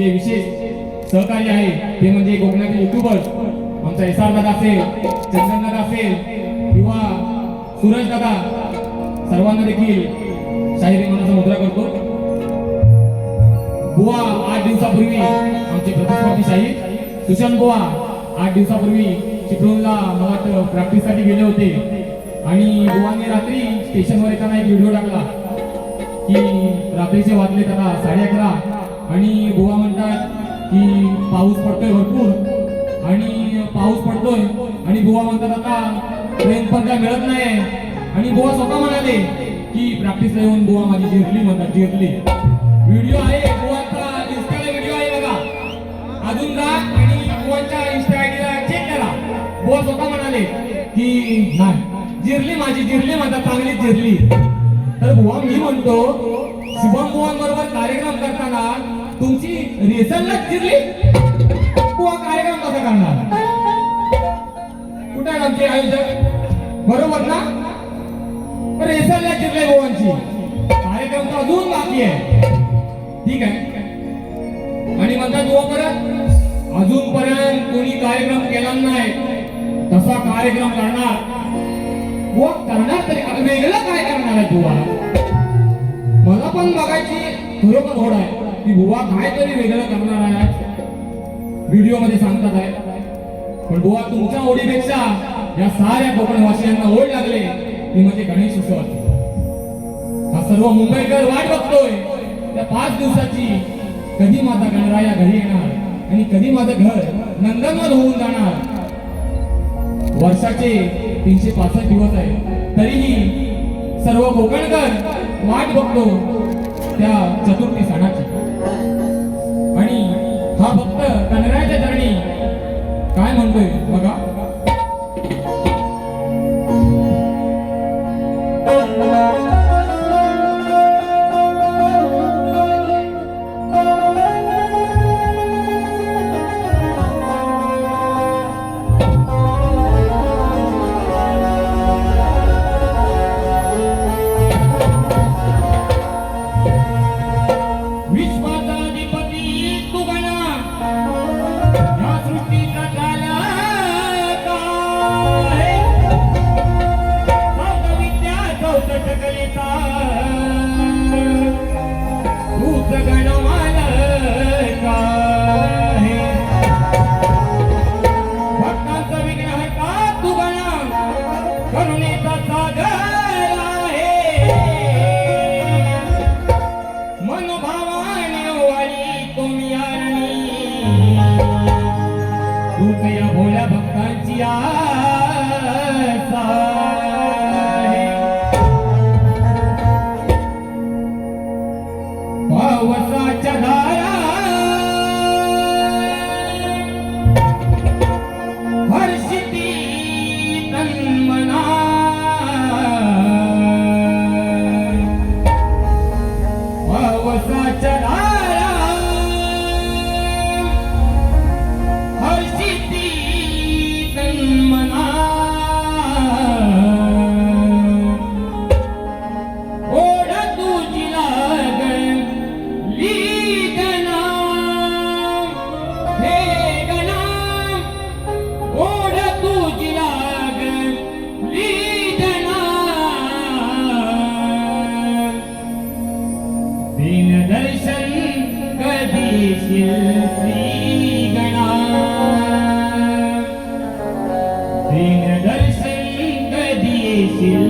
जे विशेष सहकारी आहे ते म्हणजे कोकणातील युट्यूबर्स आमचा एसआर दादा असेल, चंदन दादा असेल किंवा सूरज दादा, सर्वांना देखील शाहिरी मनाचा मुद्रा करतो. बुवा 8 दिवसापूर्वी आमचे प्रतिस्पर्धी शाहीर सुशांत बुवा 8 दिवसापूर्वी चिपळूणला मला वाटतं प्रॅक्टिससाठी गेले होते आणि बुवाने रात्री स्टेशनवर येताना एक व्हिडिओ टाकला की रात्रीचे वाजले त्याला 11:30 आणि बुवा म्हणतात की पाऊस पडतोय भरपूर आणि पाऊस पडतोय आणि बुवा म्हणतात आता ट्रेन पण काय मिळत नाही आणि बुवा स्वतः म्हणाले की प्रॅक्टिसला येऊन बुवा माझी जिरली म्हणतात, जिरली. व्हिडिओ आहे बुवाचा, इंस्टाला व्हिडिओ आहे बघा, अजून जा आणि बुवाच्या इंस्टा आयडीला चेक करा. बुवा स्वतः म्हणाले की नाही जिरली माझी, जिरली म्हणतात, चांगली जिरली. तर बुवा मी म्हणतो शुभम बुवांबरोबर कार्यक्रम करताना तुमची रेसललाच जिरली, बुवा कार्यक्रम कसा करणार? कुठे आहे आमचे आयोजक? बरोबर ना? रेसलला जिरले बुवांची, कार्यक्रम तर अजून बाकी आहे. ठीक आहे. आणि म्हणतात बुवा परत अजूनपर्यंत कोणी कार्यक्रम केला नाही तसा कार्यक्रम करणार. बुवा करणार तरी वेगळं काय करणार आहे बुवा? मला पण बघायची खरोखर होड आहे की बुवा काहीतरी वेगळं करणार आहे, व्हिडिओ मध्ये सांगतात आहे. पण बुवा तुमच्या ओढीपेक्षा या साऱ्या कोकणवासियांना ओढ लागले ती म्हणजे गणेश उत्सवाची. हा सर्व मुंबईकर वाट बघतोय त्या 5 दिवसाची, कधी माझा गणराया घरी येणार आणि कधी माझं घर नंदनवन होऊन जाणार. वर्षाचे 365 दिवस आहे तरीही सर्व कोकणकर वाट बघतो त्या चतुर्थी सणाची. आणि हा भक्त गणरायाच्या चरणी काय म्हणतोय बघा. भोल्या भक्तांची आसा पावसाच्या धारा हर्षिती तन्मना पावसाच्या धारा हर्षिती तन्मना ओढ तुझी लागली गणा हे गणा ओढ तुझी लागली गणा दीनदर्शन कधी श्री गणा दीनदर्शन कधी येशील